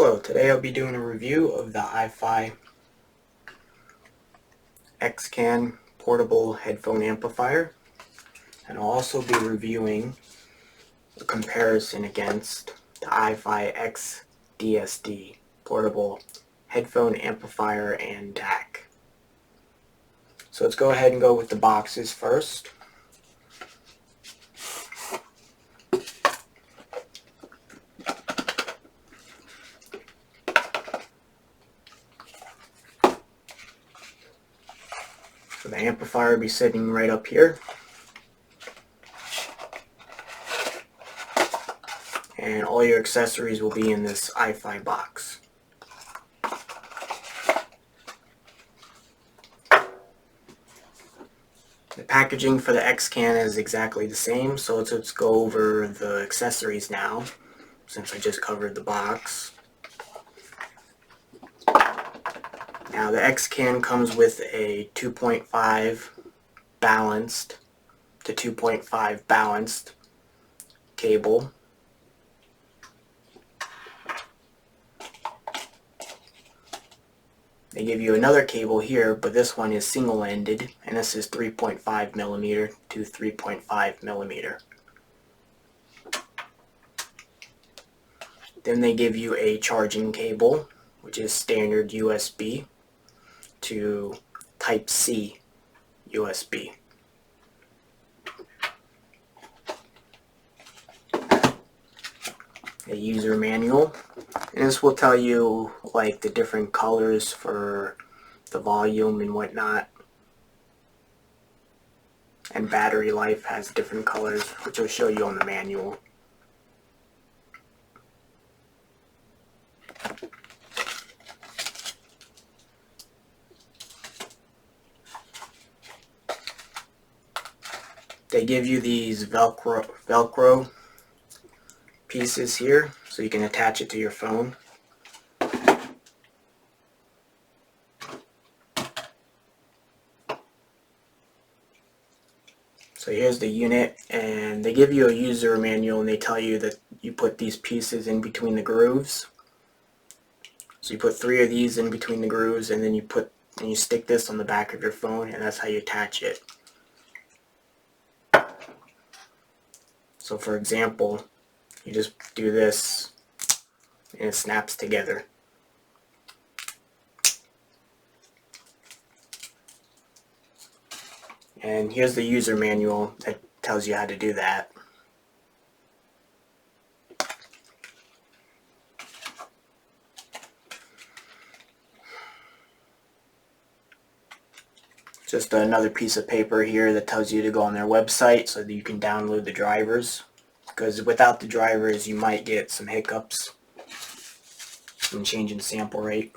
Hello, today I'll be doing a review of the iFi xCAN Portable Headphone Amplifier, and I'll also be reviewing a comparison against the iFi xDSD Portable Headphone Amplifier and DAC. So let's go ahead and go with the boxes first. So the amplifier will be sitting right up here, and all your accessories will be in this iFi box. The packaging for the xCAN is exactly the same, so let's go over the accessories now, since I just covered the box. Now the xCAN comes with a 2.5 balanced to 2.5 balanced cable. They give you another cable here, but this one is single-ended, and this is 3.5 millimeter to 3.5 millimeter. Then they give you a charging cable, which is standard USB to Type-C USB. A user manual, and this will tell you like the different colors for the volume and whatnot, and battery life has different colors, which will show you on the manual. They give you these Velcro pieces here, so you can attach it to your phone. So here's the unit, and they give you a user manual, and they tell you that you put these pieces in between the grooves. So you put 3 of these in between the grooves, and then you stick this on the back of your phone, and that's how you attach it. So for example, you just do this and it snaps together. And here's the user manual that tells you how to do that. Just another piece of paper here that tells you to go on their website so that you can download the drivers, because without the drivers you might get some hiccups when changing sample rate.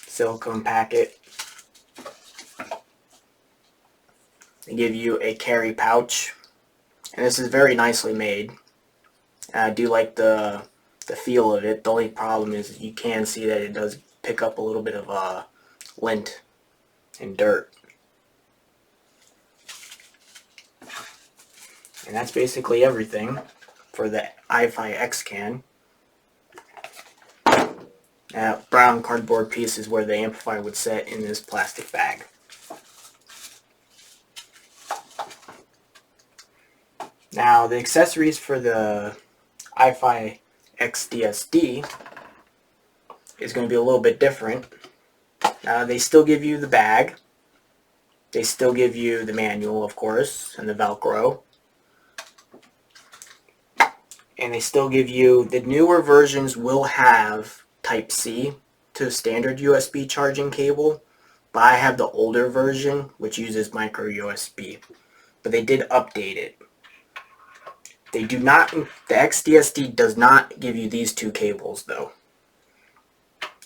Silicone packet. They give you a carry pouch, and this is very nicely made. I do like the feel of it. The only problem is you can see that it does pick up a little bit of lint and dirt. And that's basically everything for the iFi xCAN. That brown cardboard piece is where the amplifier would sit in this plastic bag. Now the accessories for the iFi xDSD is going to be a little bit different. They still give you the bag. They still give you the manual, of course, and the Velcro. And they still give you, the newer versions will have Type-C to standard USB charging cable, but I have the older version which uses micro USB. But they did update it. They do not, the xDSD does not give you these 2 cables though.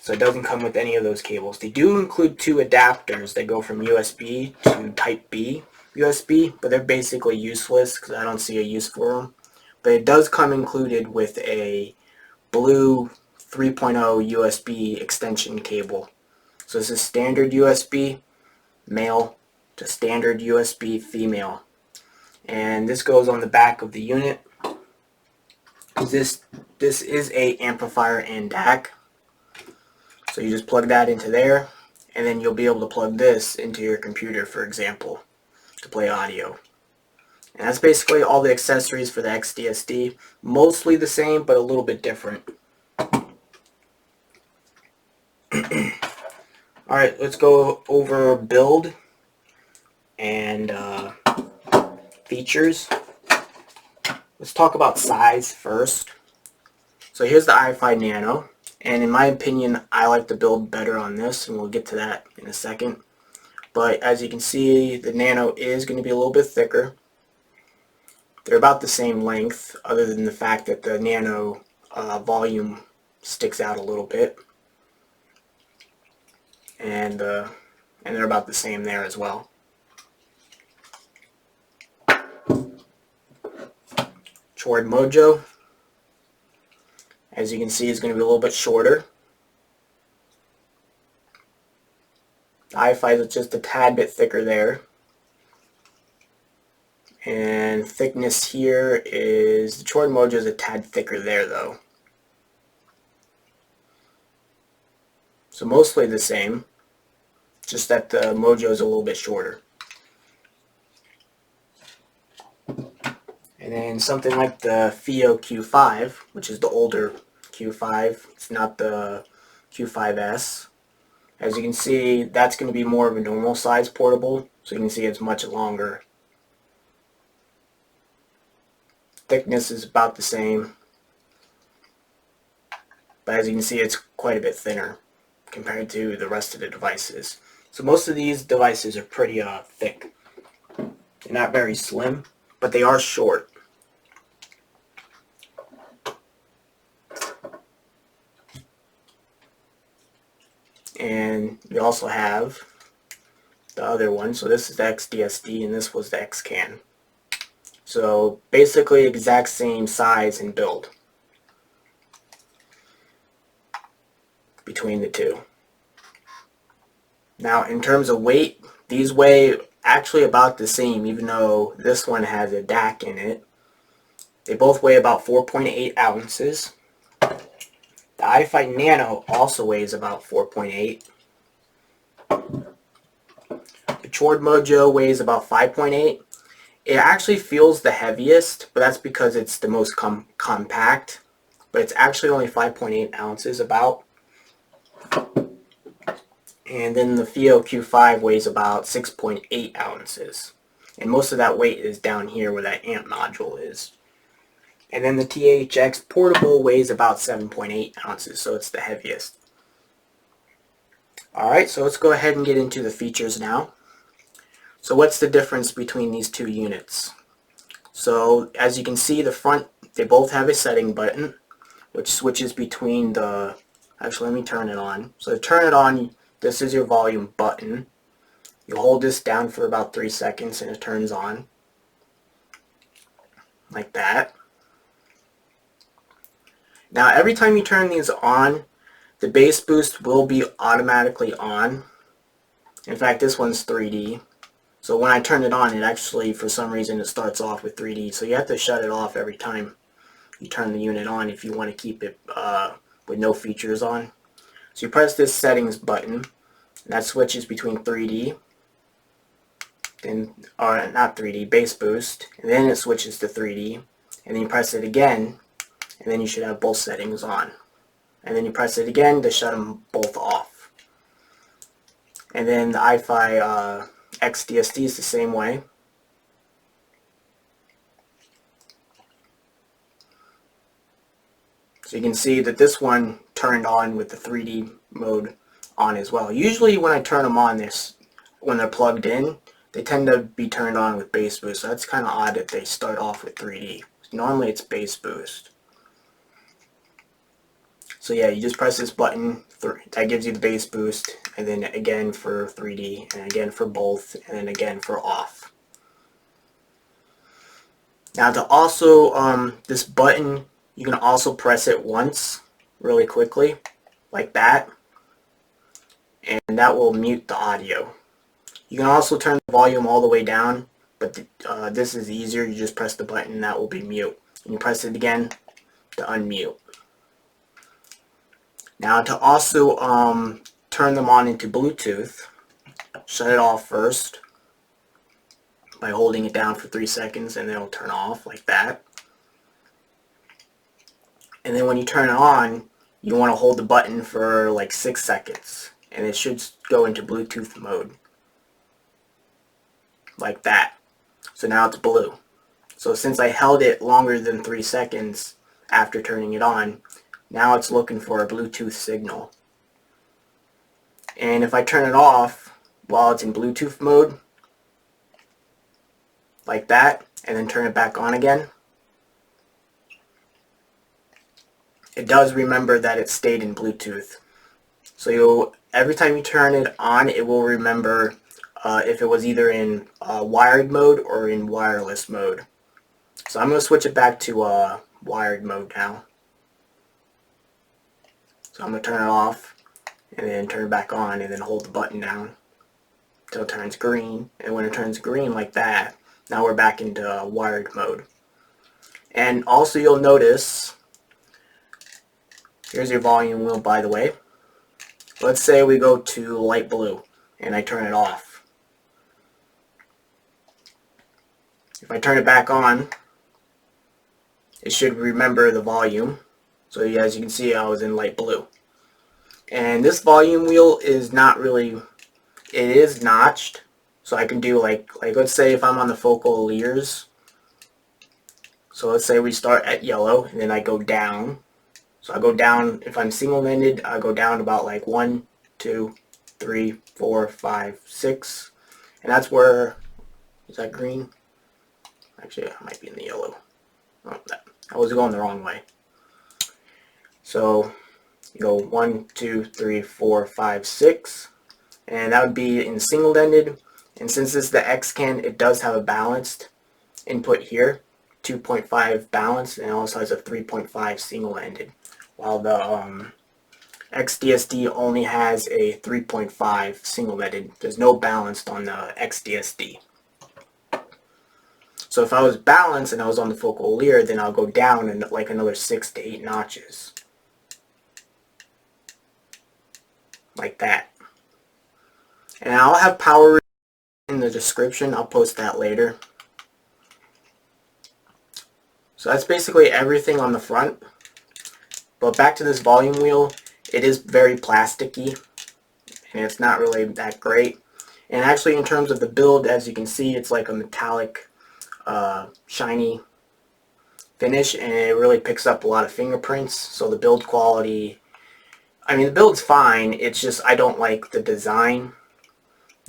So it doesn't come with any of those cables. They do include 2 adapters that go from USB to Type-B USB, but they're basically useless because I don't see a use for them. But it does come included with a blue 3.0 USB extension cable. So this is standard USB male to standard USB female. And this goes on the back of the unit. This is a amplifier and DAC. So you just plug that into there, and then you'll be able to plug this into your computer, for example, to play audio. And that's basically all the accessories for the xDSD. Mostly the same, but a little bit different. Alright, let's go over build and features. Let's talk about size first. So here's the i5 Nano, and in my opinion, I like to build better on this, and we'll get to that in a second. But as you can see, the Nano is going to be a little bit thicker. They're about the same length, other than the fact that the Nano volume sticks out a little bit. And they're about the same there as well. Chord Mojo, as you can see, is going to be a little bit shorter. The i5 is just a tad bit thicker there. And thickness here is, the Chord Mojo is a tad thicker there though. So mostly the same, just that the Mojo is a little bit shorter. And then something like the FIO Q5, which is the older Q5, it's not the Q5S. As you can see, that's going to be more of a normal size portable, so you can see it's much longer. Thickness is about the same, but as you can see, it's quite a bit thinner compared to the rest of the devices. So most of these devices are pretty thick. They're not very slim, but they are short. And you also have the other one. So this is the xDSD and this was the xCAN. So basically exact same size and build between the two. Now in terms of weight, these weigh actually about the same, even though this one has a DAC in it. They both weigh about 4.8 ounces. The i5 Nano also weighs about 4.8. The Chord Mojo weighs about 5.8. It actually feels the heaviest, but that's because it's the most compact. But it's actually only 5.8 ounces about. And then the FIO Q5 weighs about 6.8 ounces. And most of that weight is down here where that amp nodule is. And then the THX Portable weighs about 7.8 ounces, so it's the heaviest. Alright, so let's go ahead and get into the features now. So what's the difference between these two units? So as you can see, the front, they both have a setting button, which switches between the, actually let me turn it on. So to turn it on, this is your volume button. You hold this down for about 3 seconds and it turns on. Like that. Now every time you turn these on, the bass boost will be automatically on. In fact, this one's 3D. So when I turn it on, it actually, for some reason, it starts off with 3D. So you have to shut it off every time you turn the unit on if you want to keep it with no features on. So you press this settings button, and that switches between 3D, then, or not 3D, bass boost, and then it switches to 3D, and then you press it again, and then you should have both settings on. And then you press it again to shut them both off. And then the i5 xDSD is the same way. So you can see that this one turned on with the 3D mode on as well. Usually when I turn them on, when they're plugged in, they tend to be turned on with bass boost. So that's kind of odd that they start off with 3D. Normally it's bass boost. So yeah, you just press this button, that gives you the bass boost, and then again for 3D, and again for both, and then again for off. Now to also, this button, you can also press it once, really quickly, like that, and that will mute the audio. You can also turn the volume all the way down, but this is easier, you just press the button and that will be mute. And you press it again to unmute. Now to also turn them on into Bluetooth, shut it off first by holding it down for 3 seconds, and then it'll turn off like that. And then when you turn it on, you want to hold the button for like 6 seconds, and it should go into Bluetooth mode like that. So now it's blue. So since I held it longer than 3 seconds after turning it on, now it's looking for a Bluetooth signal. And if I turn it off while it's in Bluetooth mode, like that, and then turn it back on again, it does remember that it stayed in Bluetooth. So every time you turn it on, it will remember if it was either in wired mode or in wireless mode. So I'm going to switch it back to wired mode now. So I'm going to turn it off and then turn it back on, and then hold the button down until it turns green. And when it turns green like that, now we're back into wired mode. And also you'll notice, here's your volume wheel, by the way. Let's say we go to light blue and I turn it off. If I turn it back on, it should remember the volume. So as you can see, I was in light blue. And this volume wheel is not really, it is notched. So I can do like let's say if I'm on the focal leers. So let's say we start at yellow and then I go down. So I go down, if I'm single-ended, I go down about like 1, 2, 3, 4, 5, 6. And that's where, is that green? Actually, I might be in the yellow. Oh, I was going the wrong way. So you go 1, 2, 3, 4, 5, 6. And that would be in single-ended. And since it's the xCAN, it does have a balanced input here. 2.5 balanced, and it also has a 3.5 single-ended. While the xDSD only has a 3.5 single-ended. There's no balanced on the xDSD. So if I was balanced and I was on the focal leer, then I'll go down in like another 6 to 8 notches. Like that. And I'll have power in the description. I'll post that later. So that's basically everything on the front. But back to this volume wheel, it is very plasticky, and it's not really that great. And actually in terms of the build, as you can see, it's like a metallic, shiny finish, and it really picks up a lot of fingerprints. So the build quality, I mean the build's fine, it's just I don't like the design.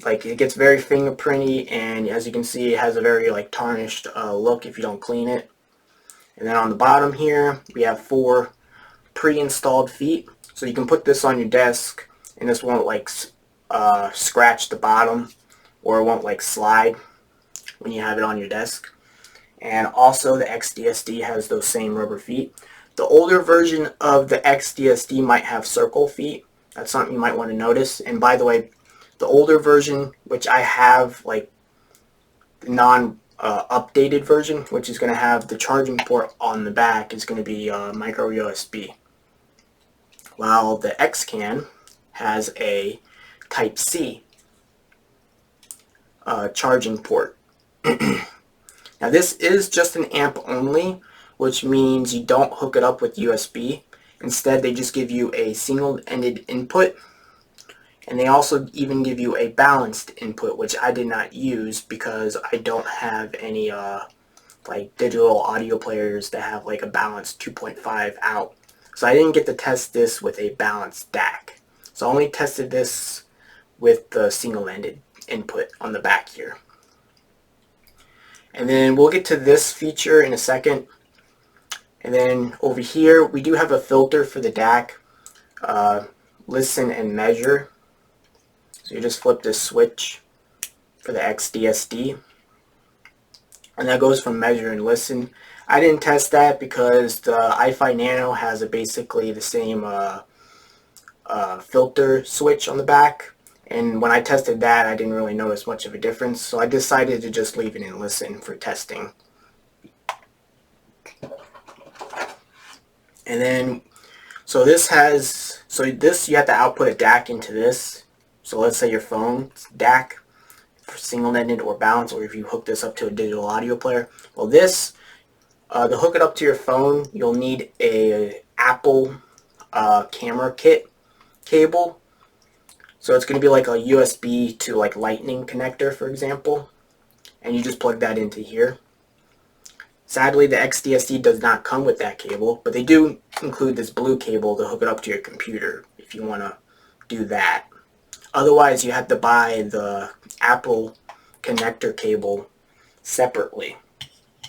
Like it gets very fingerprinty, and as you can see it has a very like tarnished look if you don't clean it. And then on the bottom here we have 4 pre-installed feet, so you can put this on your desk and this won't like scratch the bottom, or it won't like slide when you have it on your desk. And also the xDSD has those same rubber feet. The older version of the xDSD might have circle feet. That's something you might want to notice. And by the way, the older version, which I have, like the non-updated version, which is going to have the charging port on the back, is going to be micro USB. While the xCAN has a Type-C charging port. Now this is just an amp only, which means you don't hook it up with USB. Instead, they just give you a single-ended input, and they also even give you a balanced input, which I did not use because I don't have any like digital audio players that have like a balanced 2.5 out. So I didn't get to test this with a balanced DAC. So I only tested this with the single-ended input on the back here. And then we'll get to this feature in a second. And then over here we do have a filter for the DAC, listen and measure. So you just flip this switch for the xDSD. And that goes from measure and listen. I didn't test that because the iFi Nano has basically the same filter switch on the back. And when I tested that, I didn't really notice much of a difference. So I decided to just leave it in listen for testing. And then, so this has So this, you have to output a DAC into this. So let's say your phone's DAC for single-ended or balanced, or if you hook this up to a digital audio player. Well, this, to hook it up to your phone, you'll need a Apple camera kit cable. So it's going to be like a USB to like lightning connector, for example. And you just plug that into here. Sadly, the xDSD does not come with that cable, but they do include this blue cable to hook it up to your computer if you want to do that. Otherwise, you have to buy the Apple connector cable separately.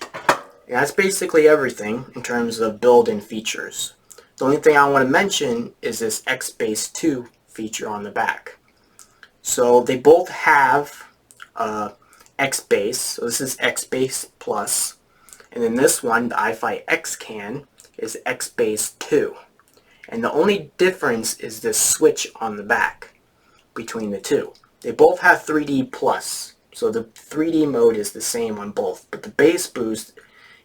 And that's basically everything in terms of built-in features. The only thing I want to mention is this XBase 2 feature on the back. So they both have XBase, so this is XBase Plus, and then this one, the iFi xCAN, is XBase 2. And the only difference is this switch on the back between the two. They both have 3D Plus, so the 3D mode is the same on both, but the bass boost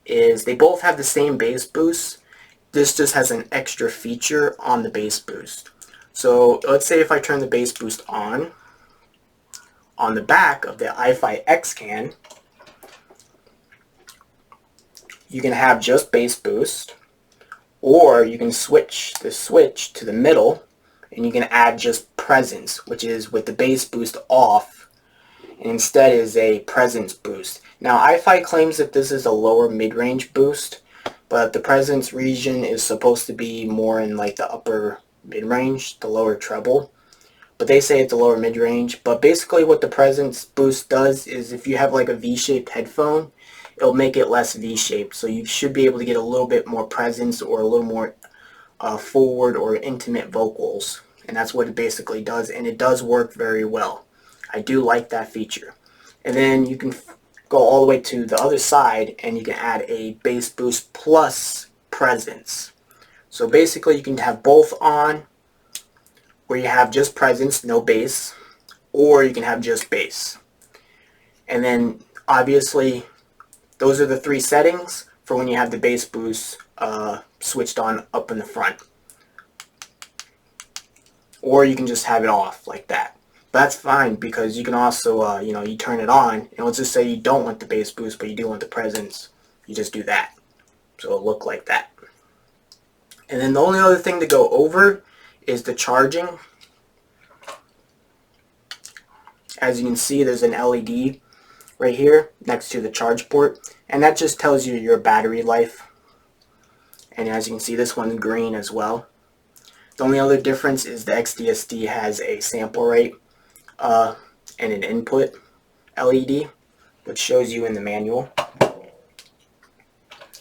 is, they both have the same bass boost. This just has an extra feature on the bass boost. So let's say if I turn the bass boost on the back of the iFi xCAN, you can have just bass boost, or you can switch the switch to the middle and you can add just presence, which is with the bass boost off, and instead is a presence boost. Now iFi claims that this is a lower mid-range boost, but the presence region is supposed to be more in like the upper mid-range, the lower treble. But they say it's a lower mid-range. But basically what the presence boost does is if you have like a V-shaped headphone, it'll make it less V-shaped. So you should be able to get a little bit more presence or a little more forward or intimate vocals. And that's what it basically does. And it does work very well. I do like that feature. And then you can go all the way to the other side and you can add a bass boost plus presence. So basically you can have both on, where you have just presence, no bass, or you can have just bass. And then obviously those are the three settings for when you have the bass boost switched on up in the front. Or you can just have it off like that. But that's fine because you can also, you turn it on, and let's just say you don't want the bass boost but you do want the presence, you just do that. So it'll look like that. And then the only other thing to go over is the charging. As you can see, there's an LED right here next to the charge port, and that just tells you your battery life. And as you can see, this one's green as well. The only other difference is the xDSD has a sample rate and an input LED, which shows you in the manual.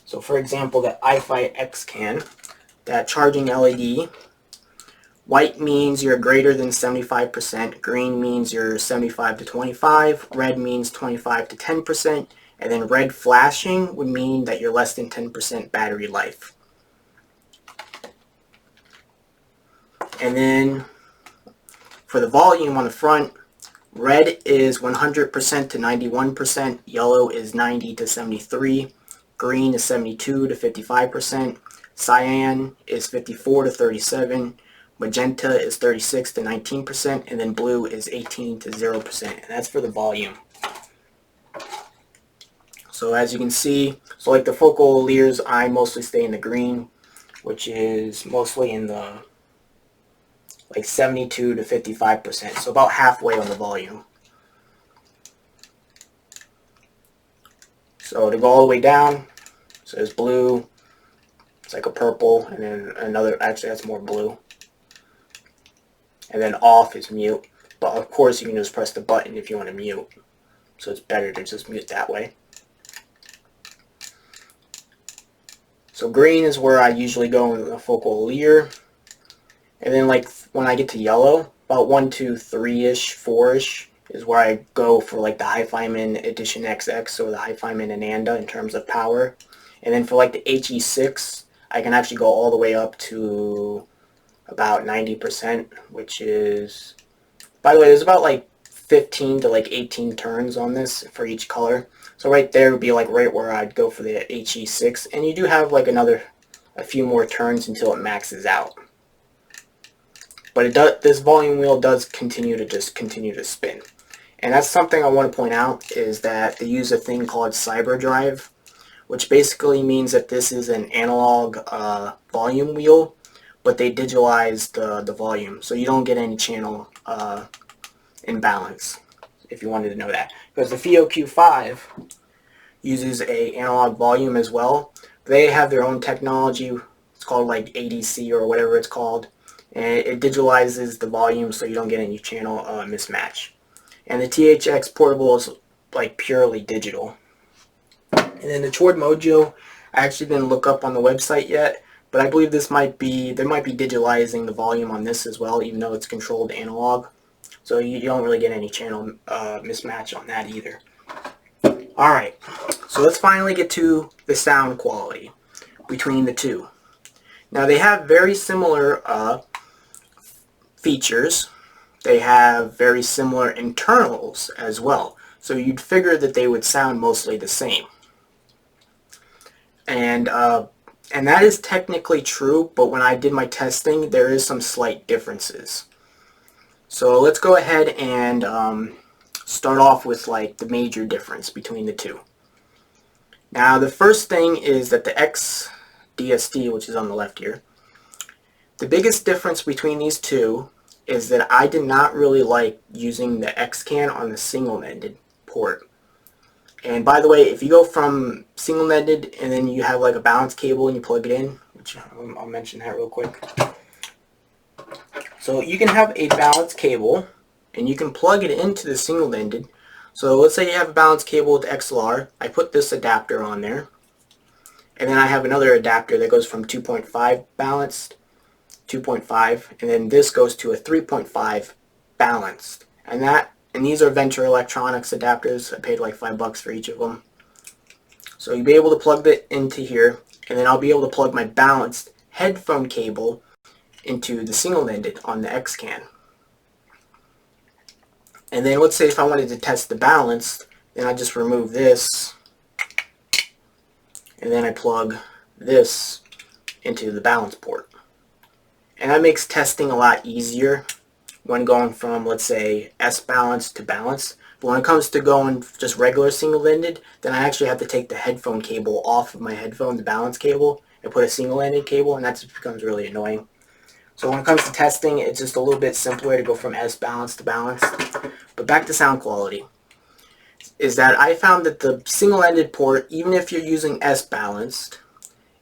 So for example, the iFi xCAN, that charging LED, white means you're greater than 75%, green means you're 75 to 25, red means 25 to 10%, and then red flashing would mean that you're less than 10% battery life. And then for the volume on the front, red is 100% to 91%, yellow is 90 to 73, green is 72 to 55%, cyan is 54 to 37, magenta is 36 to 19%, and then blue is 18 to 0%, and that's for the volume. So as you can see, so like the focal layers, I mostly stay in the green, which is mostly in the like 72 to 55%, so about halfway on the volume. So to go all the way down, so there's blue, it's like a purple, and then another, actually that's more blue. And then off is mute, but of course you can just press the button if you want to mute, so it's better to just mute that way. So green is where I usually go in the focal leer, and then like when I get to yellow, about 1, 2, 3-ish, 4-ish is where I go for like the HiFiMan Edition XX or the HiFiMan Ananda in terms of power. And then for like the HE6, I can actually go all the way up to about 90%, which is, by the way, there's about like 15 to like 18 turns on this for each color. So right there would be like right where I'd go for the HE6, and you do have like a few more turns until it maxes out. but this volume wheel does continue to spin. And that's something I want to point out, is that they use a thing called cyberdrive, which basically means that this is an analog volume wheel, but they digitalize the volume, so you don't get any channel imbalance, if you wanted to know that. Because the FIO-Q5 uses a analog volume as well. They have their own technology. It's called like ADC or whatever it's called, and it digitalizes the volume so you don't get any channel mismatch. And the THX Portable is like purely digital. And then the Chord Mojo, I actually didn't look up on the website yet, but I believe they might be digitalizing the volume on this as well, even though it's controlled analog. So you don't really get any channel mismatch on that either. Alright, so let's finally get to the sound quality between the two. Now they have very similar features. They have very similar internals as well. So you'd figure that they would sound mostly the same. And that is technically true, but when I did my testing, there is some slight differences. So let's go ahead and start off with like the major difference between the two. Now the first thing is that the xDSD, which is on the left here, the biggest difference between these two is that I did not really like using the xCAN on the single-ended port. And by the way, if you go from single-ended and then you have like a balance cable and you plug it in, which I'll mention that real quick. So you can have a balance cable and you can plug it into the single-ended. So let's say you have a balance cable with XLR. I put this adapter on there. And then I have another adapter that goes from 2.5 balanced, 2.5, and then this goes to a 3.5 balanced. And these are Venture Electronics adapters. I paid like $5 for each of them. So you'll be able to plug that into here, and then I'll be able to plug my balanced headphone cable into the single-ended on the xCAN. And then let's say if I wanted to test the balanced, then I just remove this, and then I plug this into the balance port. And that makes testing a lot easier when going from, let's say, S-balance to balance. But when it comes to going just regular single-ended, then I actually have to take the headphone cable off of my headphone, the balance cable, and put a single-ended cable, and that just becomes really annoying. So when it comes to testing, it's just a little bit simpler to go from S-balance to balance. But back to sound quality, is that I found that the single-ended port, even if you're using S-balanced,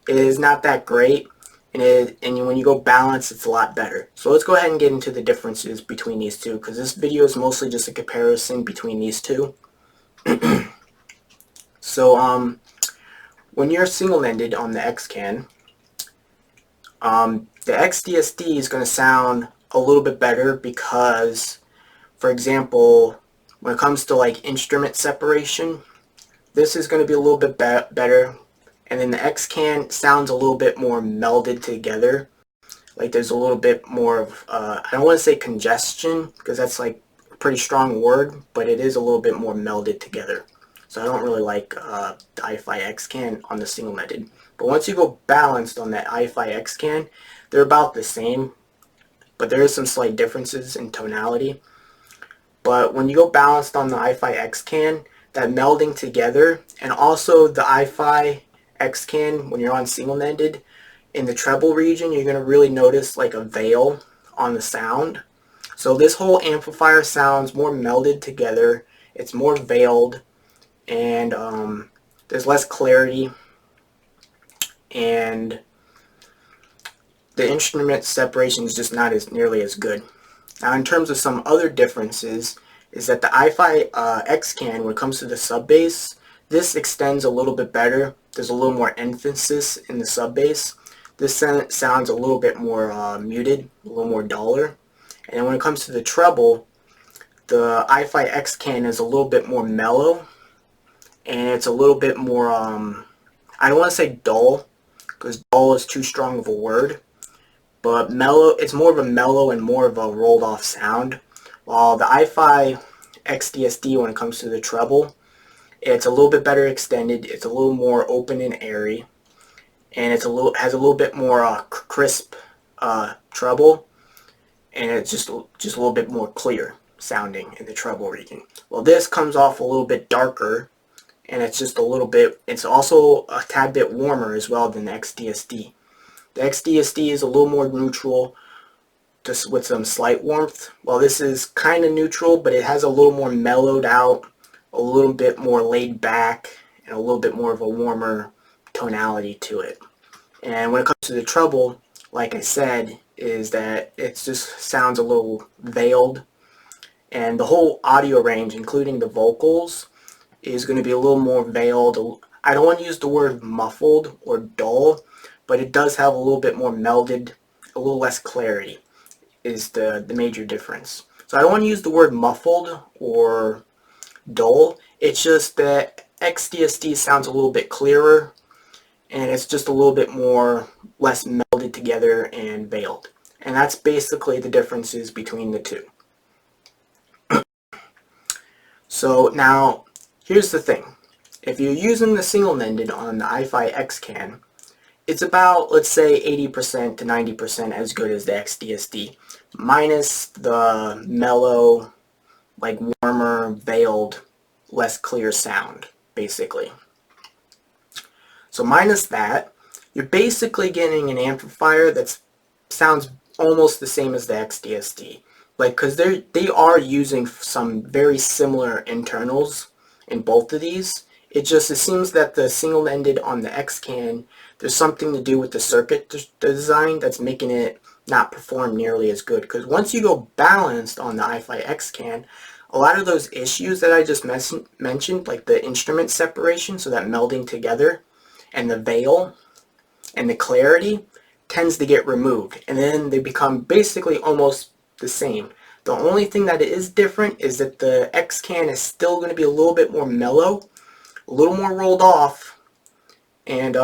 is not that great. And when you go balance, it's a lot better. So let's go ahead and get into the differences between these two, because this video is mostly just a comparison between these two. So when you're single-ended on the xCAN, the xDSD is going to sound a little bit better because, for example, when it comes to like instrument separation, this is going to be a little bit better. And then the xCAN sounds a little bit more melded together. Like there's a little bit more of, I don't want to say congestion, because that's like a pretty strong word, but it is a little bit more melded together. So I don't really like the i-Fi xCAN on the single-ended. But once you go balanced on that i-Fi xCAN, they're about the same, but there is some slight differences in tonality. But when you go balanced on the i-Fi xCAN, that melding together, and also the i-Fi xCAN, when you're on single-ended, in the treble region, you're going to really notice like a veil on the sound. So this whole amplifier sounds more melded together, it's more veiled, and there's less clarity, and the instrument separation is just not nearly as good. Now in terms of some other differences, is that the i-Fi xCAN, when it comes to the sub bass, this extends a little bit better. There's a little more emphasis in the sub bass. This sounds a little bit more muted, a little more duller. And then when it comes to the treble, the i-Fi xCAN is a little bit more mellow, and it's a little bit more, I don't want to say dull, because dull is too strong of a word, but mellow, it's more of a mellow and more of a rolled off sound. While the i-Fi xDSD, when it comes to the treble, it's a little bit better extended, it's a little more open and airy, and has a little bit more crisp treble, and it's just a little bit more clear sounding in the treble region. Well, this comes off a little bit darker, and it's just a little bit, it's also a tad bit warmer as well than the xDSD. The xDSD is a little more neutral, just with some slight warmth. Well, this is kind of neutral, but it has a little more mellowed out, a little bit more laid back, and a little bit more of a warmer tonality to it. And when it comes to the treble, like I said, is that it just sounds a little veiled, and the whole audio range, including the vocals, is going to be a little more veiled. I don't want to use the word muffled or dull, but it does have a little bit more melded, a little less clarity is the major difference. So I don't want to use the word muffled or dull. It's just that xDSD sounds a little bit clearer, and it's just a little bit more less melded together and veiled. And that's basically the differences between the two. So now, here's the thing. If you're using the single-ended on the iFi xCAN, it's about, let's say, 80% to 90% as good as the xDSD, minus the mellow, like warmer, veiled, less clear sound, basically. So minus that, you're basically getting an amplifier that sounds almost the same as the xDSD. Like, because they are using some very similar internals in both of these. It seems that the single-ended on the xCAN, there's something to do with the circuit design that's making it not perform nearly as good. Because once you go balanced on the iFi xCAN, a lot of those issues that I just mentioned, like the instrument separation, so that melding together, and the veil, and the clarity, tends to get removed. And then they become basically almost the same. The only thing that is different is that the xCAN is still going to be a little bit more mellow, a little more rolled off, and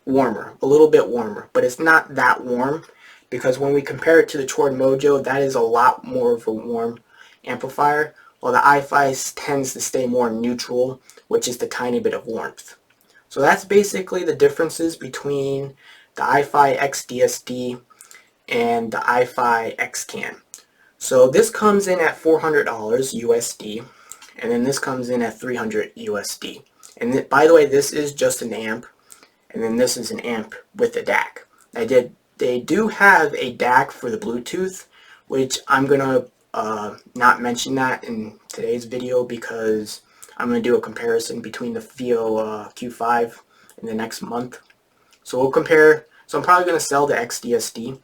warmer, a little bit warmer, but it's not that warm, because when we compare it to the Chord Mojo, that is a lot more of a warm amplifier, while the iFi tends to stay more neutral, which is the tiny bit of warmth. So that's basically the differences between the iFi xDSD and the iFi xCAN. So this comes in at $400 USD, and then this comes in at $300 USD. And by the way, this is just an amp, and then this is an amp with a DAC. They do have a DAC for the Bluetooth, which I'm gonna not mention that in today's video because I'm gonna do a comparison between the FIO Q5 in the next month. So we'll compare. So I'm probably gonna sell the xDSD,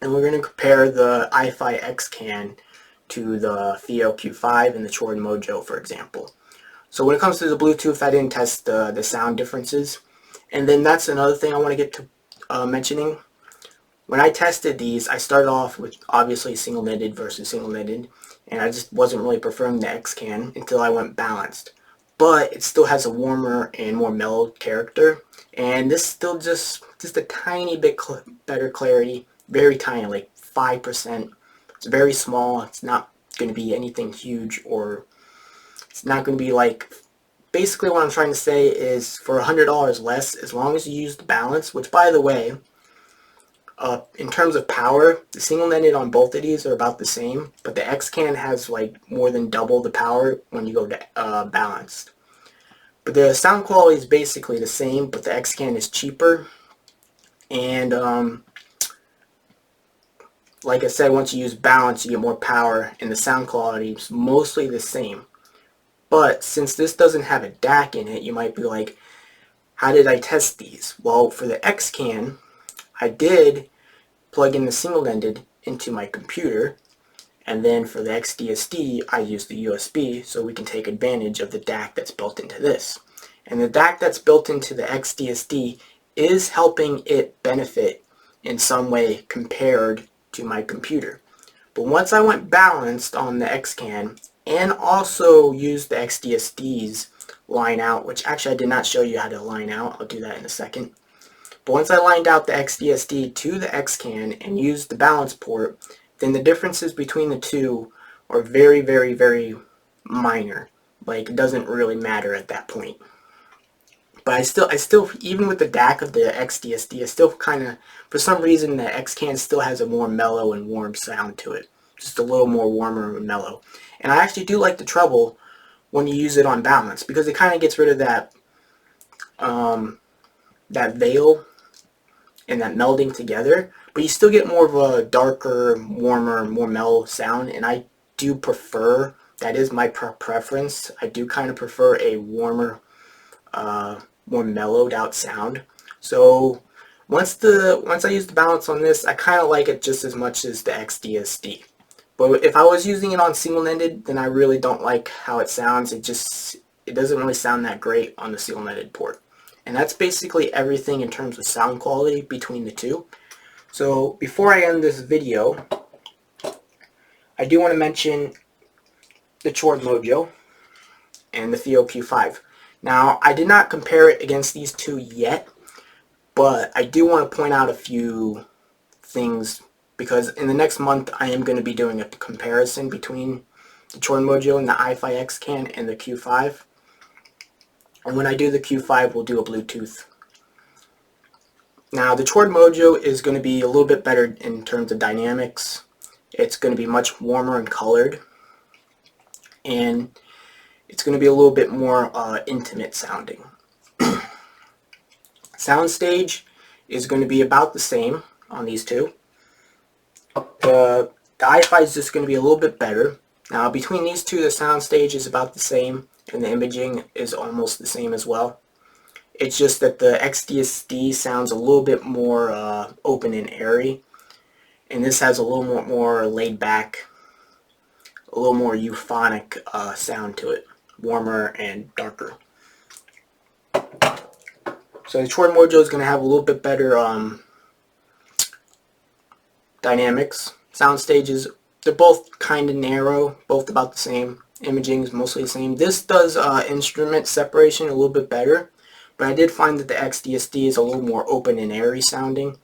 and we're gonna compare the iFi xCAN to the FIO Q5 and the Chord Mojo, for example. So when it comes to the Bluetooth, I didn't test the sound differences. And then that's another thing I want to get to mentioning. When I tested these, I started off with obviously single-ended versus single-ended, and I just wasn't really preferring the xCAN until I went balanced. But it still has a warmer and more mellowed character, and this still just a tiny bit better clarity, very tiny, like 5%. It's very small. It's not going to be anything huge, or it's not going to be like, basically what I'm trying to say is for $100 less, as long as you use the balance, which by the way, in terms of power, the single-ended on both of these are about the same, but the xCAN has like more than double the power when you go to balanced. But the sound quality is basically the same, but the xCAN is cheaper, and like I said, once you use balance, you get more power, and the sound quality is mostly the same. But since this doesn't have a DAC in it, you might be like, how did I test these? Well, for the xCAN, I did plug in the single-ended into my computer, and then for the xDSD, I used the USB so we can take advantage of the DAC that's built into this. And the DAC that's built into the xDSD is helping it benefit in some way compared to my computer. But once I went balanced on the xCAN and also used the xDSD's line out, which actually I did not show you how to line out, I'll do that in a second. But once I lined out the xDSD to the xCAN and used the balance port, then the differences between the two are very, very, very minor. Like, it doesn't really matter at that point. But I still, even with the DAC of the xDSD, I still kind of, for some reason, the xCAN still has a more mellow and warm sound to it. Just a little more warmer and mellow. And I actually do like the treble when you use it on balance, because it kind of gets rid of that, that veil and that melding together. But you still get more of a darker, warmer, more mellow sound. And I do prefer, that is my preference, I do kind of prefer a warmer, more mellowed out sound. So once I use the balance on this, I kind of like it just as much as the xDSD. But if I was using it on single-ended, then I really don't like how it sounds. It doesn't really sound that great on the single-ended port. And that's basically everything in terms of sound quality between the two. So before I end this video, I do want to mention the Chord Mojo and the Theo Q5. Now, I did not compare it against these two yet, but I do want to point out a few things, because in the next month I am going to be doing a comparison between the Chord Mojo and the iFi xCAN and the Q5. And when I do the Q5, we'll do a Bluetooth. Now, the Chord Mojo is going to be a little bit better in terms of dynamics. It's going to be much warmer and colored. And it's going to be a little bit more intimate sounding. Soundstage is going to be about the same on these two. The iFi is just going to be a little bit better. Now, between these two, the soundstage is about the same, and the imaging is almost the same as well. It's just that the xDSD sounds a little bit more open and airy, and this has a little more laid back, a little more euphonic sound to it, warmer and darker. So the Chord Mojo is going to have a little bit better dynamics. Sound stages, they're both kind of narrow, both about the same. Imaging is mostly the same. This does instrument separation a little bit better, but I did find that the xDSD is a little more open and airy sounding.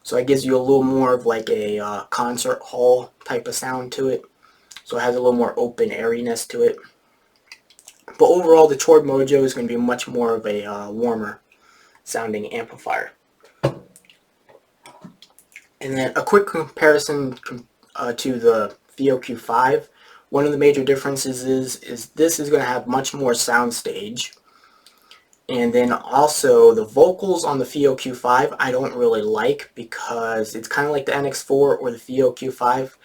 So it gives you a little more of like a concert hall type of sound to it. So it has a little more open airiness to it. But overall, the Chord Mojo is going to be much more of a warmer sounding amplifier. And then a quick comparison to the Theo Q5. One of the major differences is this is going to have much more soundstage. And then also the vocals on the Theo Q5 I don't really like, because it's kind of like the NX4 or the Theo Q5.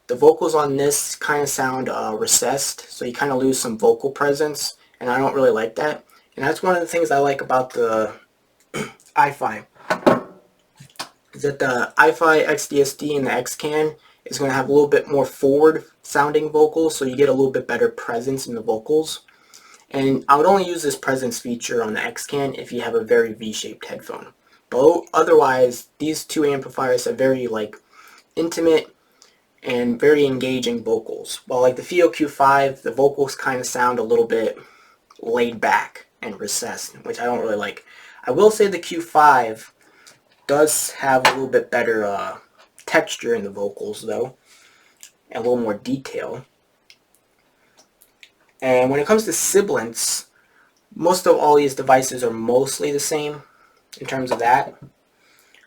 The vocals on this kind of sound recessed, so you kind of lose some vocal presence, and I don't really like that. And that's one of the things I like about the iFi, is that the iFi xDSD and the xCAN is going to have a little bit more forward sounding vocals, so you get a little bit better presence in the vocals. And I would only use this presence feature on the xCAN if you have a very V-shaped headphone. But otherwise, these two amplifiers have very like intimate and very engaging vocals. While like the Theo Q5, the vocals kind of sound a little bit laid back and recessed, which I don't really like. I will say the Q5 does have a little bit better texture in the vocals though, and a little more detail. And when it comes to sibilants, most of all these devices are mostly the same in terms of that.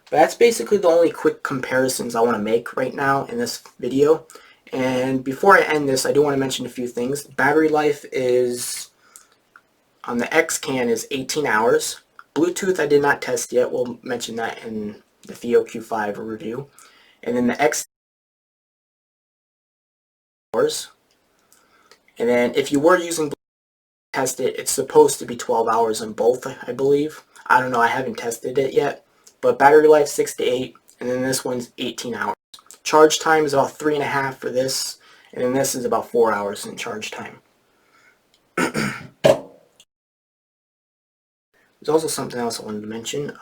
But that's basically the only quick comparisons I want to make right now in this video. And before I end this, I do want to mention a few things. Battery life is, on the xCAN, is 18 hours. Bluetooth I did not test yet. We'll mention that in the Theo Q5 review. And then the X hours. And then if you were using Bluetooth to test it, it's supposed to be 12 hours on both, I believe. I don't know, I haven't tested it yet. But battery life 6 to 8, and then this one's 18 hours. Charge time is about 3.5 for this, and then this is about 4 hours in charge time. There's also something else I wanted to mention.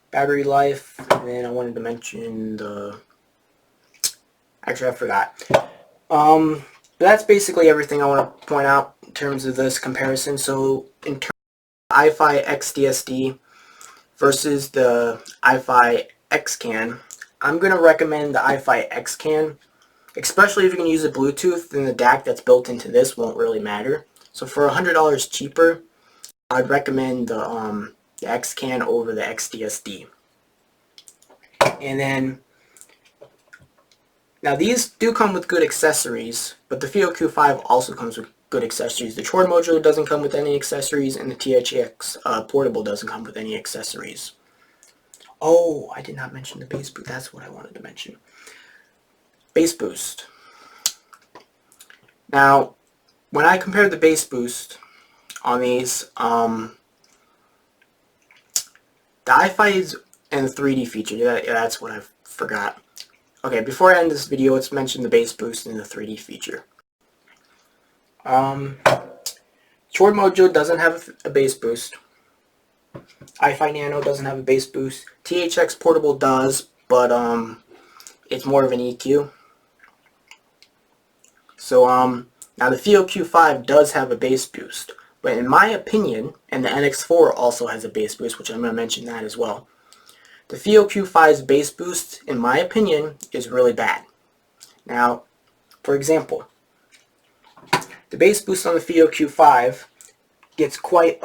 Battery life, and then I wanted to mention the... Actually, I forgot. But that's basically everything I want to point out in terms of this comparison. So in terms of iFi xDSD versus the iFi xCAN, I'm going to recommend the iFi xCAN Especially if you're going to use a Bluetooth, then the DAC that's built into this won't really matter. So for $100 cheaper, I'd recommend the xCAN over the xDSD. And then, now these do come with good accessories, but the FioQ5 also comes with good accessories. The Chord Mojo doesn't come with any accessories, and the THX Portable doesn't come with any accessories. Oh, I did not mention the bass boost. That's what I wanted to mention. Bass boost. Now, when I compared the bass boost on these, the i5 and the 3D feature, that's what I forgot. Okay, before I end this video, let's mention the bass boost and the 3D feature. Chord Mojo doesn't have a bass boost. i5 Nano doesn't have a bass boost. THX Portable does, but it's more of an EQ. So now the FioQ5 does have a bass boost, but in my opinion, and the NX4 also has a bass boost, which I'm going to mention that as well. The FioQ5's bass boost, in my opinion, is really bad. Now, for example, the bass boost on the FioQ5 gets quite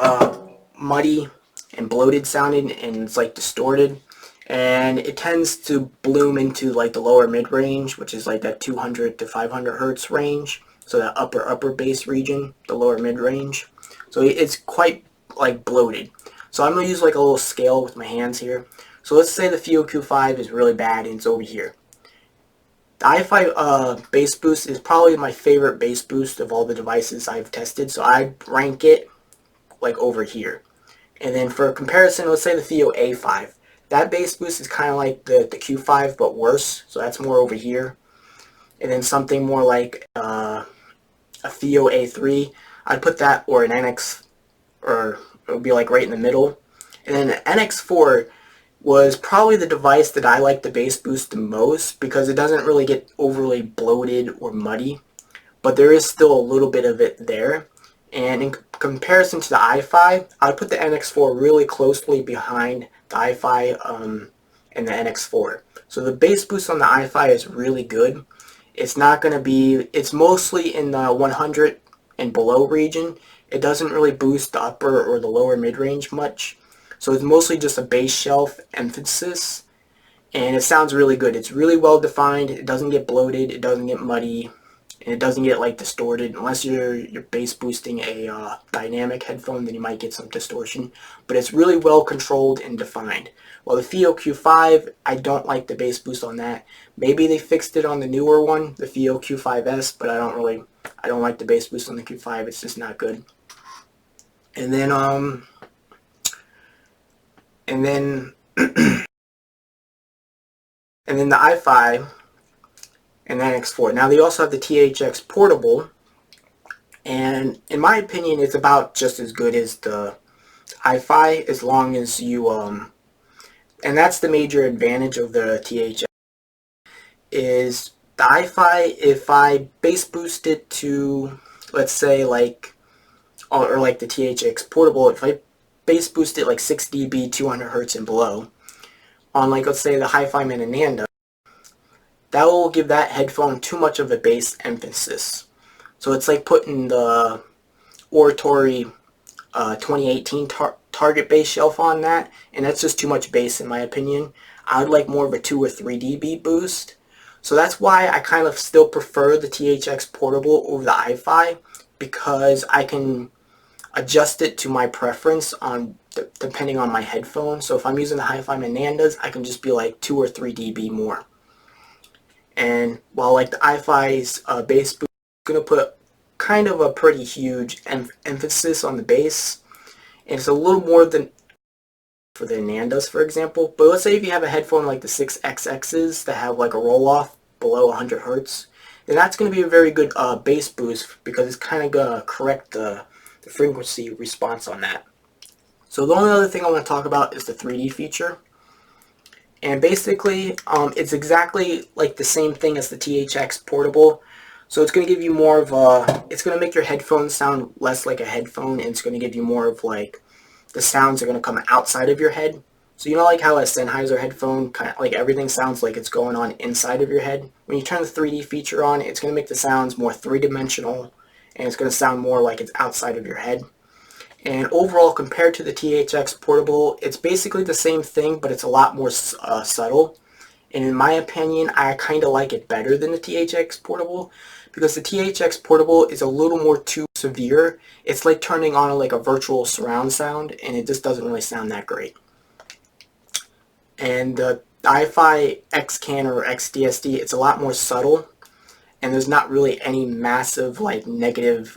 muddy and bloated sounding, and it's like distorted, and it tends to bloom into like the lower mid-range, which is like that 200 to 500 hertz range, so that upper bass region, the lower mid-range. So it's quite like bloated. So I'm going to use like a little scale with my hands here. So let's say the FioQ5 is really bad and it's over here. The i5 bass boost is probably my favorite bass boost of all the devices I've tested, so I'd rank it like over here. And then for comparison, let's say the Fio A5. That bass boost is kind of like the Q5 but worse, so that's more over here. And then something more like a Fio A3, I'd put that, or an NX, or it would be like right in the middle. And then the NX4 was probably the device that I like the bass boost the most, because it doesn't really get overly bloated or muddy, but there is still a little bit of it there. And in comparison to the i5, I would put the NX4 really closely behind the i5 and the NX4. So the bass boost on the i5 is really good. It's not going to be, it's mostly in the 100 and below region. It doesn't really boost the upper or the lower mid-range much. So it's mostly just a bass shelf emphasis, and it sounds really good. It's really well defined. It doesn't get bloated. It doesn't get muddy, and it doesn't get like distorted. Unless you're bass boosting a dynamic headphone, then you might get some distortion. But it's really well controlled and defined. While the FioQ5, I don't like the bass boost on that. Maybe they fixed it on the newer one, the FioQ5S, but I don't like the bass boost on the Q5. It's just not good. And then and then the i5 and the NX4. Now they also have the THX Portable, and in my opinion it's about just as good as the i5, as long as you and that's the major advantage of the THX, is the i5, if I bass boost it to, let's say, like, or like the THX Portable, if I bass boost it like 6 dB, 200 hertz and below, on like, let's say, the Hi-Fi Man Ananda, that will give that headphone too much of a bass emphasis. So it's like putting the Oratory 2018 Target bass shelf on that, and that's just too much bass in my opinion. I would like more of a 2 or 3 dB boost. So that's why I kind of still prefer the THX Portable over the i5, because I can adjust it to my preference on depending on my headphone. So if I'm using the Hi-Fi Anandas, I can just be like 2 or 3 dB more. And while like the i5's bass boost is going to put kind of a pretty huge emphasis on the bass, and it's a little more than for the Anandas, for example. But let's say if you have a headphone like the 6XXs that have like a roll-off below 100 hertz, then that's going to be a very good bass boost, because it's kind of going to correct the frequency response on that. So the only other thing I want to talk about is the 3D feature. And basically, it's exactly like the same thing as the THX Portable. So it's going to give you more of a, it's going to make your headphones sound less like a headphone, and it's going to give you more of like, the sounds are going to come outside of your head So you know like how a Sennheiser headphone, kind of like everything sounds like it's going on inside of your head? When you turn the 3D feature on, it's going to make the sounds more three-dimensional, and it's going to sound more like it's outside of your head. And overall, compared to the THX Portable, it's basically the same thing, but it's a lot more subtle. And in my opinion, I kind of like it better than the THX Portable, because the THX Portable is a little more too severe. It's like turning on like a virtual surround sound, and it just doesn't really sound that great. And the iFi xCAN or xDSD, it's a lot more subtle, and there's not really any massive like negative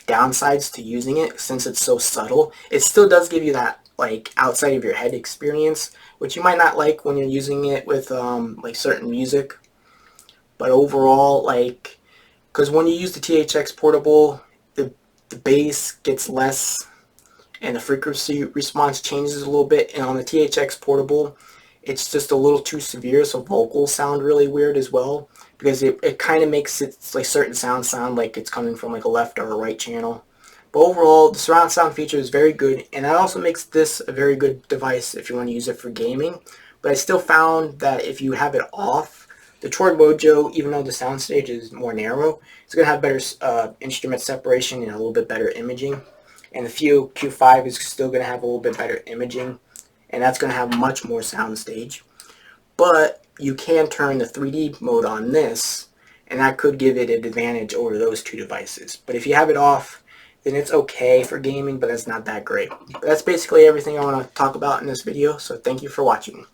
downsides to using it since it's so subtle. It still does give you that like outside of your head experience, which you might not like when you're using it with like certain music. But overall, like, because when you use the THX Portable, the bass gets less and the frequency response changes a little bit, and on the THX Portable it's just a little too severe, so vocals sound really weird as well, because it kind of makes it like certain sounds sound like it's coming from like a left or a right channel. But overall, the surround sound feature is very good, and that also makes this a very good device if you want to use it for gaming. But I still found that if you have it off, the Troy Mojo, even though the soundstage is more narrow, it's going to have better instrument separation and a little bit better imaging. And the Few Q5 is still going to have a little bit better imaging, and that's going to have much more soundstage. But you can turn the 3D mode on this, and that could give it an advantage over those two devices. But if you have it off, then it's okay for gaming, but it's not that great. But that's basically everything I want to talk about in this video, so thank you for watching.